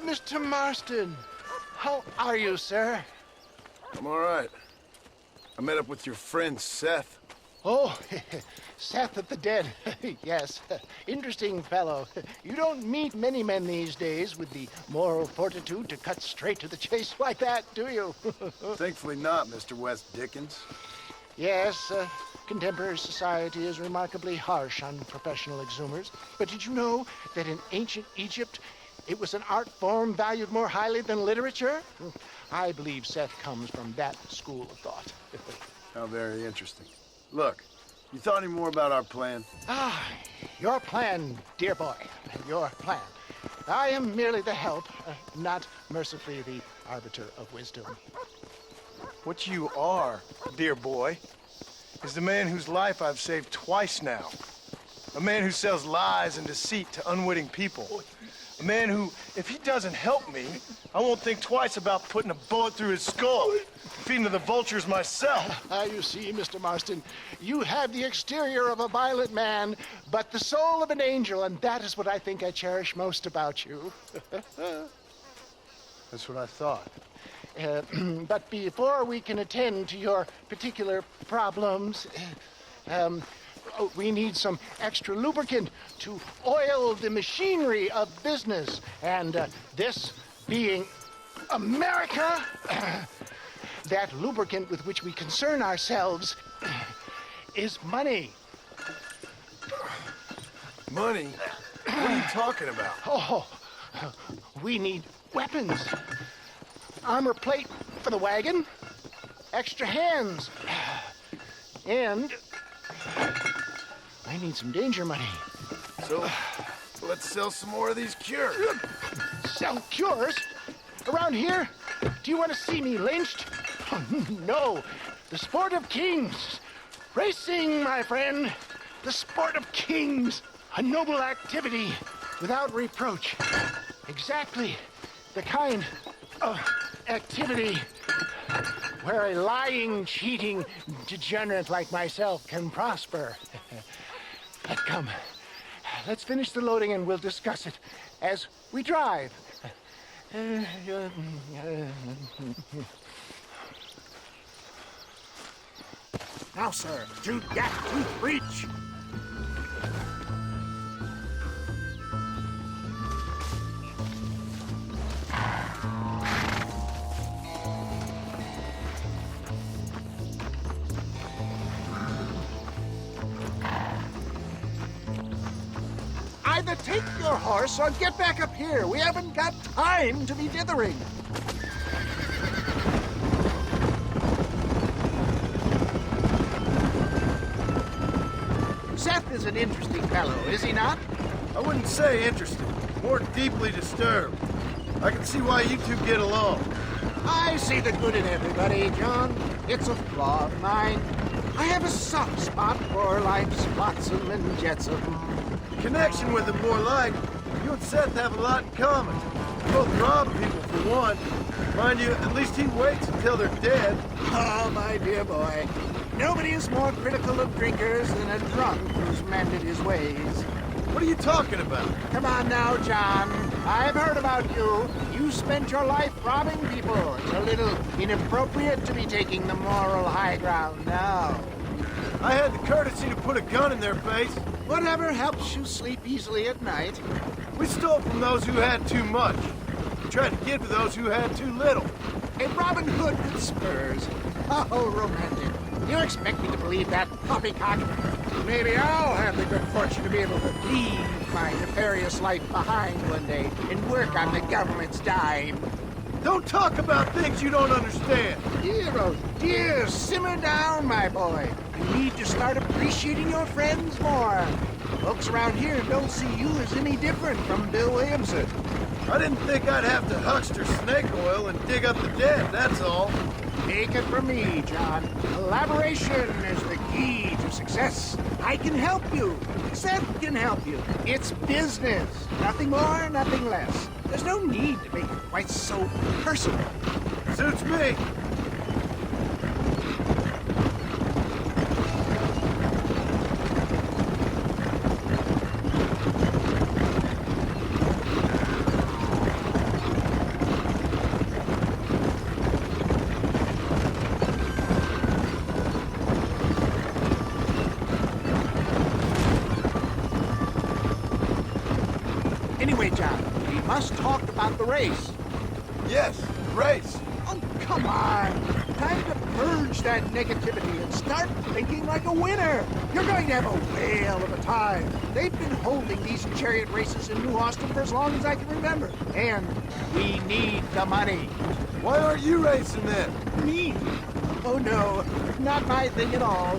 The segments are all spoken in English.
Mr. Marston. How are you, sir? I'm all right. I met up with your friend, Seth. Oh, Seth of the Dead. Yes, interesting fellow. You don't meet many men these days with the moral fortitude to cut straight to the chase like that, do you? Thankfully not, Mr. West Dickens. Yes, contemporary society is remarkably harsh on professional exhumers. But did you know that in ancient Egypt, it was an art form valued more highly than literature? I believe Seth comes from that school of thought. How very interesting. Look, you thought any more about our plan? Ah, your plan, dear boy, your plan. I am merely the help, not mercifully the arbiter of wisdom. What you are, dear boy, is the man whose life I've saved twice now. A man who sells lies and deceit to unwitting people. A man who, if he doesn't help me, I won't think twice about putting a bullet through his skull, feeding to the vultures myself. You see, Mr. Marston, you have the exterior of a violent man, but the soul of an angel, and that is what I think I cherish most about you. That's what I thought. But before we can attend to your particular problems, we need some extra lubricant to oil the machinery of business. And this being America, that lubricant with which we concern ourselves is money. Money? What are you talking about? Oh, we need weapons. Armor plate for the wagon, extra hands, and I need some danger money. So, let's sell some more of these cures. Sell cures? Around here? Do you want to see me lynched? Oh, no. The sport of kings. Racing, my friend. The sport of kings. A noble activity without reproach. Exactly the kind of activity where a lying, cheating degenerate like myself can prosper. But come, let's finish the loading and we'll discuss it as we drive. Now, sir, to that to reach. Either take your horse or get back up here. We haven't got time to be dithering. Seth is an interesting fellow, is he not? I wouldn't say interesting, more deeply disturbed. I can see why you two get along. I see the good in everybody, John. It's a flaw of mine. I have a soft spot for life's flotsam and jetsam. Connection with him more like. You and Seth have a lot in common. You both rob people for one. Mind you, at least he waits until they're dead. Oh, my dear boy. Nobody is more critical of drinkers than a drunk who's mended his ways. What are you talking about? Come on now, John. I've heard about you. You spent your life robbing people. It's a little inappropriate to be taking the moral high ground now. I had the courtesy to put a gun in their face. Whatever helps you sleep easily at night. We stole from those who had too much. We tried to give to those who had too little. A Robin Hood with spurs. Oh, romantic. You expect me to believe that poppycock? Maybe I'll have the good fortune to be able to leave my nefarious life behind one day and work on the government's dime. Don't talk about things you don't understand. Dear, oh dear, simmer down, my boy. You need to start appreciating your friends more. Folks around here don't see you as any different from Bill Williamson. I didn't think I'd have to huckster snake oil and dig up the dead, that's all. Take it from me, John. Collaboration is the key to success. I can help you. Seth can help you. It's business. Nothing more, nothing less. There's no need to make it quite so personal. Suits me. just talked about the race. Yes, race. Oh, come on. Time to purge that negativity and start thinking like a winner. You're going to have a whale of a time. They've been holding these chariot races in New Austin for as long as I can remember. And we need the money. Why aren't you racing then? Me? Oh no, not my thing at all.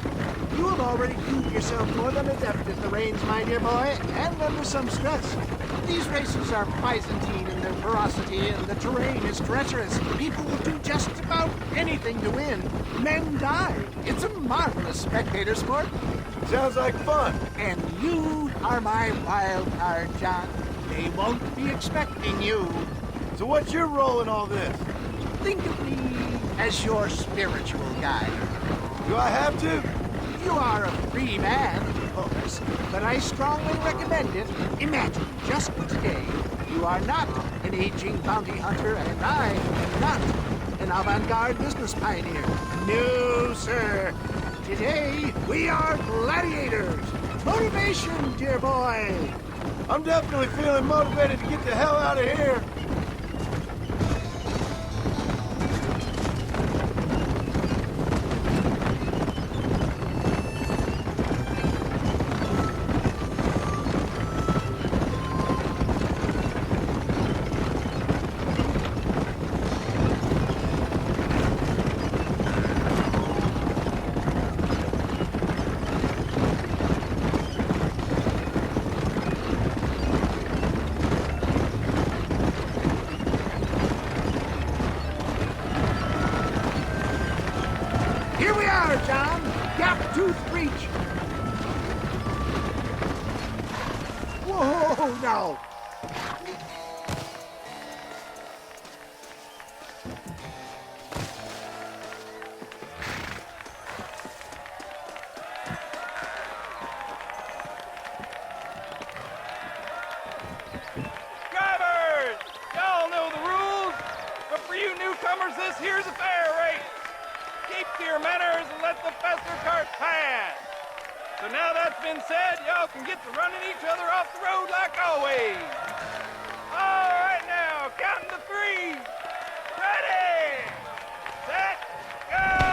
You have already proved yourself more than adept at the reins, my dear boy, and under some stress. These races are Byzantine in their ferocity, and the terrain is treacherous. People will do just about anything to win. Men die. It's a marvelous spectator sport. Sounds like fun. And you are my wild card, John. They won't be expecting you. So what's your role in all this? Think of me as your spiritual guide. Do I have to? You are a free man, of course, but I strongly recommend it. Imagine, just for today, you are not an aging bounty hunter, and I am not an avant-garde business pioneer. No, sir. Today, we are gladiators. Motivation, dear boy. I'm definitely feeling motivated to get the hell out of here. Here we are, John. Gap tooth breach. Whoa, no. Drivers! Y'all know the rules, but for you newcomers, this here's a fair race. Keep to your manners and let the faster cart pass. So now that's been said, y'all can get to running each other off the road like always. All right now, counting to three. Ready, set, go!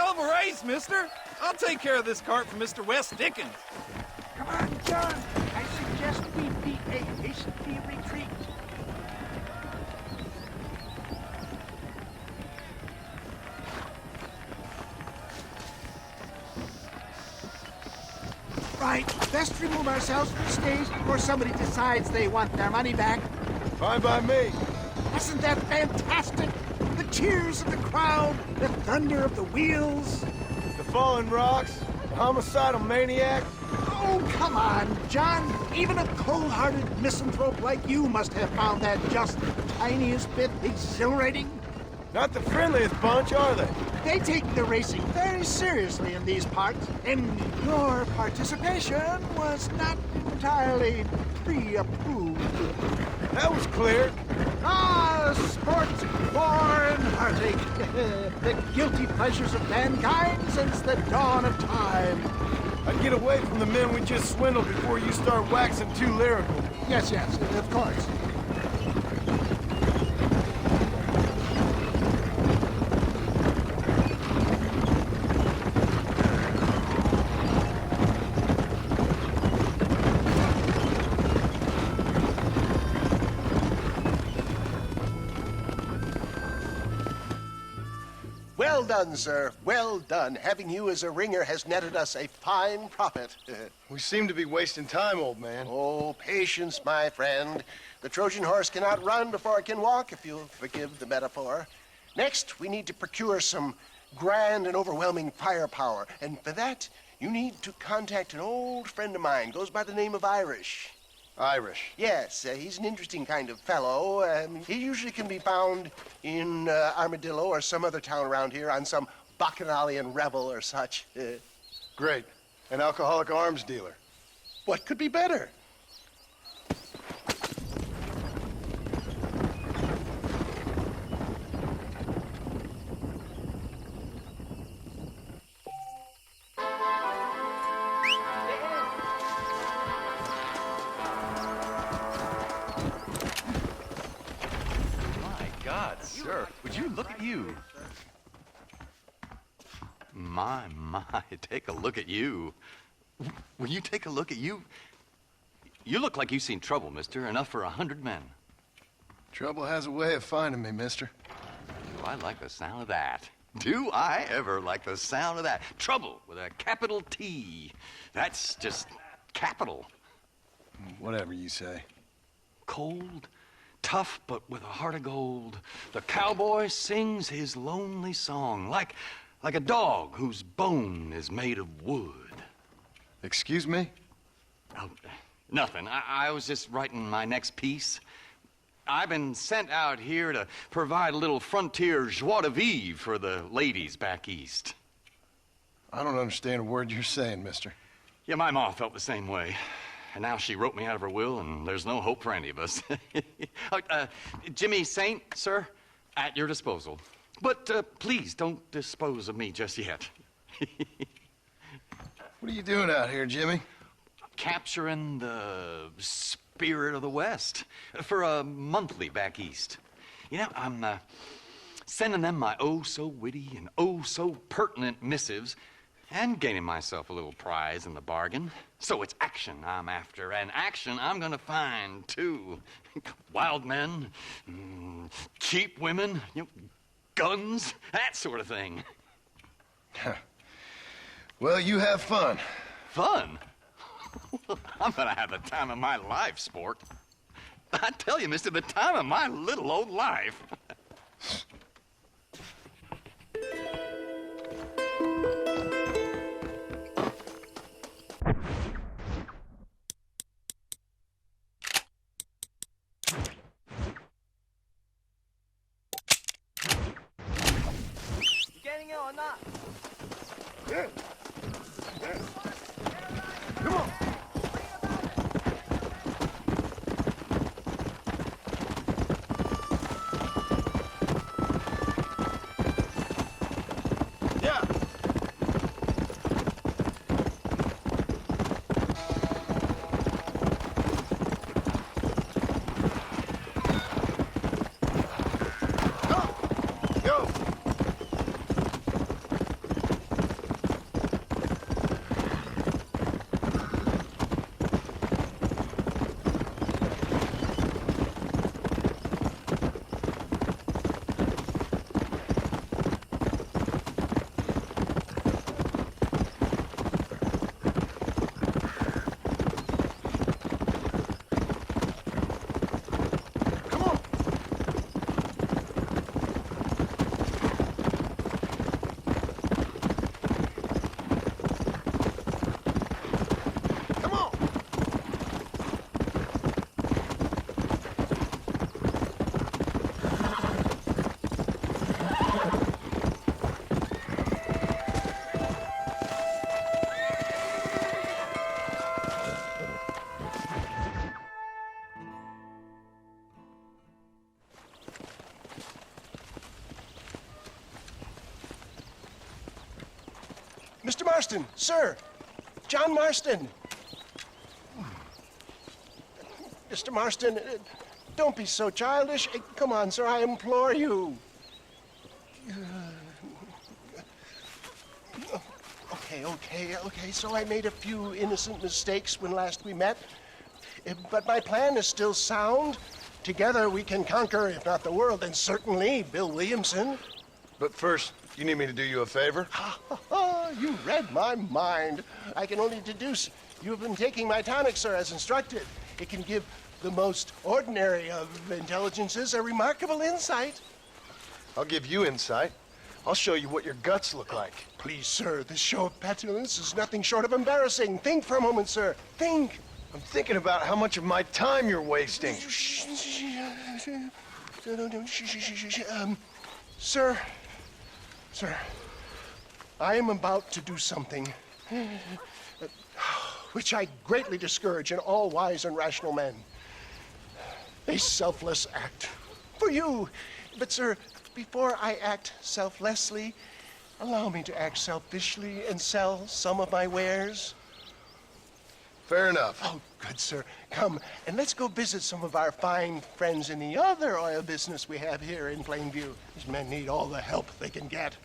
hell of a race, mister. I'll take care of this cart for Mr. West Dickens. Come on, John. I suggest we beat a hasty retreat. Right, best remove ourselves from the stage before somebody decides they want their money back. Fine by me. Isn't that fantastic? The cheers of the crowd, the thunder of the wheels. The fallen rocks, the homicidal maniacs. Oh, come on, John. Even a cold-hearted misanthrope like you must have found that just the tiniest bit exhilarating. Not the friendliest bunch, are they? They take the racing very seriously in these parts, and your participation was not entirely pre-approved. That was clear. Ah, sport, war, and heartache. The guilty pleasures of mankind since the dawn of time. I'd get away from the men we just swindled before you start waxing too lyrical. Yes, of course. Well done, sir. Well done. Having you as a ringer has netted us a fine profit. We seem to be wasting time, old man. Oh, patience, my friend. The Trojan horse cannot run before it can walk, if you'll forgive the metaphor. Next, we need to procure some grand and overwhelming firepower. And for that, you need to contact an old friend of mine. Goes by the name of Irish. Irish. Yes, he's an interesting kind of fellow. He usually can be found in Armadillo or some other town around here on some bacchanalian revel or such. Great. An alcoholic arms dealer. What could be better? Sir, would you look at you? My, take a look at you. Will you take a look at you? You look like you've seen trouble, mister. Enough for 100 men. Trouble has a way of finding me, mister. Do I like the sound of that? Do I ever like the sound of that? Trouble with a capital T. That's just capital. Whatever you say. Cold, tough, but with a heart of gold. The cowboy sings his lonely song like a dog whose bone is made of wood. Excuse me? Oh, nothing. I was just writing my next piece. I've been sent out here to provide a little frontier joie de vivre for the ladies back east. I don't understand a word you're saying, mister. Yeah, my ma felt the same way. And now she wrote me out of her will, and there's no hope for any of us. Jimmy Saint, sir, at your disposal. But please don't dispose of me just yet. What are you doing out here, Jimmy? Capturing the spirit of the West for a monthly back east. You know, I'm sending them my oh-so-witty and oh-so-pertinent missives and gaining myself a little prize in the bargain. So it's action I'm after, and action I'm gonna find, too. Wild men, cheap women, guns, that sort of thing. Well, you have fun. Fun? I'm gonna have the time of my life, sport. I tell you, mister, the time of my little old life. Getting it or not? Come on. Yeah. Go. Mr. Marston, sir. John Marston. Mr. Marston, don't be so childish. Come on, sir, I implore you. Okay, so I made a few innocent mistakes when last we met. But my plan is still sound. Together we can conquer, if not the world, then certainly Bill Williamson. But first, you need me to do you a favor? You read my mind. I can only deduce you have been taking my tonic, sir, as instructed. It can give the most ordinary of intelligences a remarkable insight. I'll give you insight. I'll show you what your guts look like. Please, sir, this show of petulance is nothing short of embarrassing. Think for a moment, sir. Think. I'm thinking about how much of my time you're wasting. Sir, I am about to do something which I greatly discourage in all wise and rational men. A selfless act for you. But, sir, before I act selflessly, allow me to act selfishly and sell some of my wares. Fair enough. Oh, good, sir. Come, and let's go visit some of our fine friends in the other oil business we have here in Plainview. These men need all the help they can get.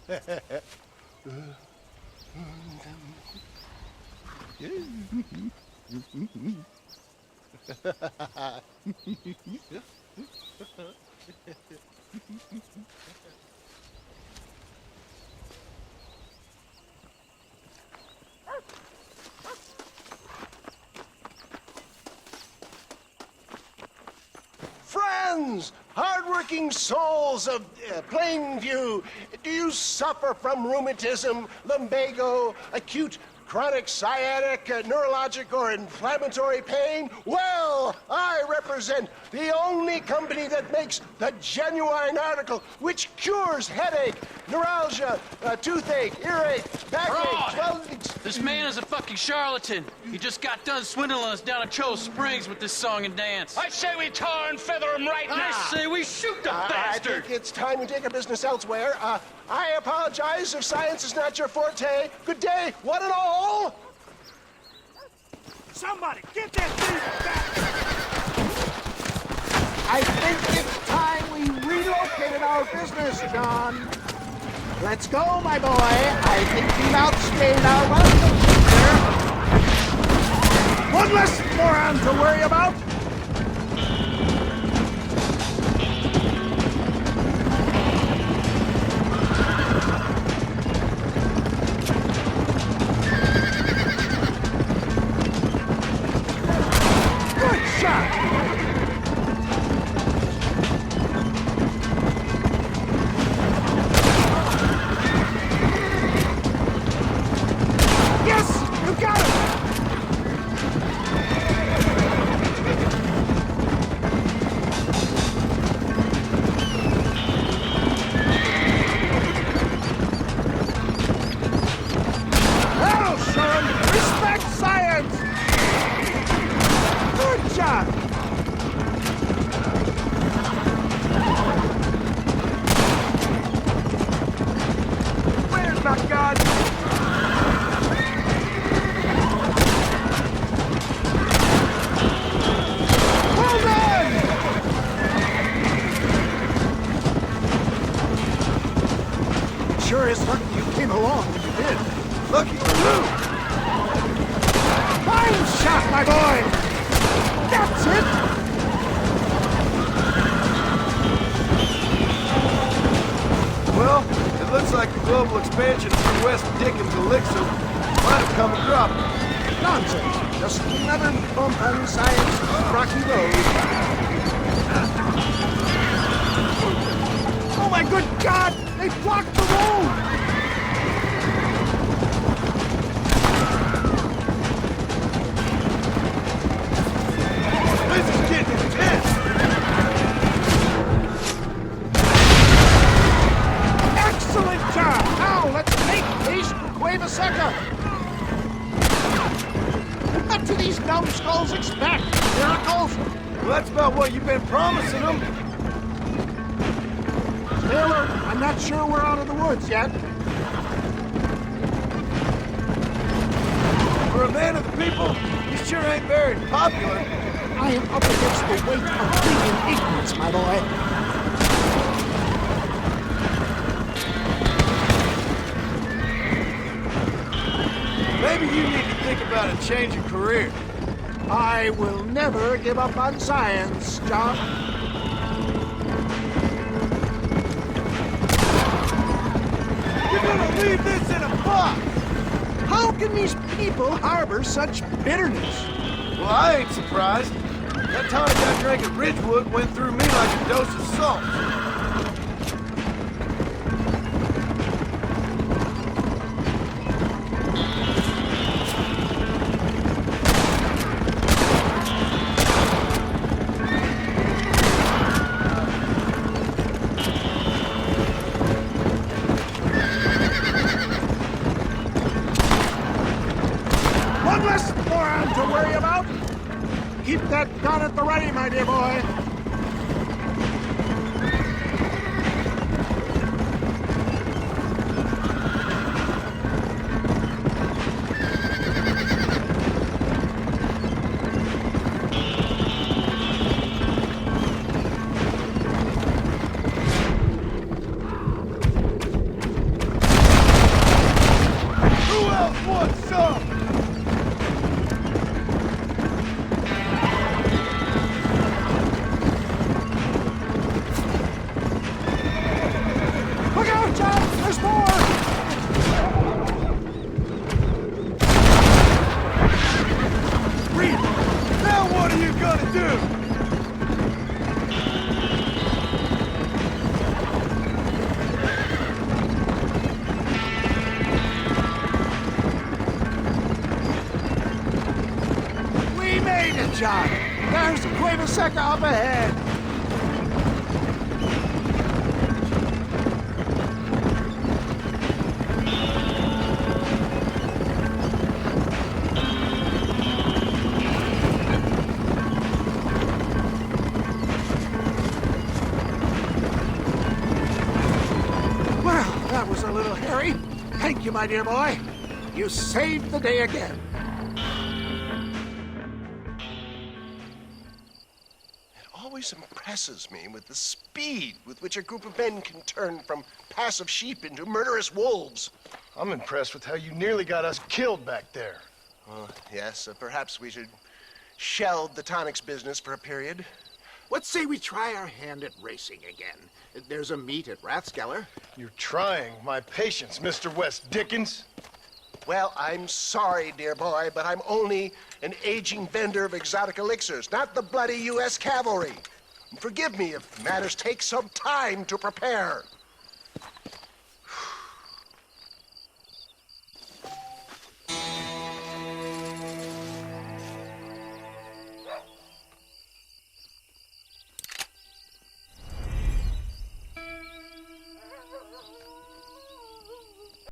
Friends, hardworking souls of Plainview, do you suffer from rheumatism, lumbago, acute chronic sciatic, neurologic, or inflammatory pain? Well, I represent the only company that makes the genuine article which cures headache, neuralgia, toothache, earache, backache. Well, This man is a fucking charlatan. He just got done swindling us down at Cho Springs with this song and dance. I say we tar and feather him right now. I say we shoot the I bastard. think it's time we take our business elsewhere. I apologize if science is not your forte. Good day, one and all. Somebody, get that thief back! I think it's time we relocated our business, John. Let's go, my boy. I think we've outstayed our welcome here. One less moron to worry about. Good shot. Yes, you got it. That'll show him. Respect science. Good job. Where's my gun? Well done! Sure is lucky you came along when you did. Lucky for who? Fine shot, my boy! That's it! Well, it looks like the global expansion through West Dickens Elixir might have come a cropping. Nonsense. Just another bump on science's rocky road. Oh my good God! They blocked the road! This is getting intense. Excellent job! Now let's make haste to Cueva-Seca! What do these numbskulls expect? Miracles? Well, that's about what you've been promising them. Taylor, I'm not sure we're out of the woods yet. very popular. I am up against the weight of bleeding ignorance, my boy. Maybe you need to think about a change of career. I will never give up on science, John. You're gonna leave this in a box! How can these people harbor such bitterness? Well, I ain't surprised. That tonic I drank at Ridgewood went through me like a dose of salt. One less moron to worry about. Keep that gun at the ready, my dear boy. Who else wants some? Look out, John! There's more! Reed, now what are you gonna do? We made it, John. There's Cueva Seca up ahead. Well, that was a little hairy. Thank you, my dear boy. You saved the day again. It always impresses me with the speed with which a group of men can turn from passive sheep into murderous wolves. I'm impressed with how you nearly got us killed back there. Yes, perhaps we should shelve the tonics business for a period. Let's say we try our hand at racing again. There's a meet at Rathskeller. You're trying my patience, Mr. West Dickens. Well, I'm sorry, dear boy, but I'm only an aging vendor of exotic elixirs, not the bloody U.S. cavalry. Forgive me if matters take some time to prepare.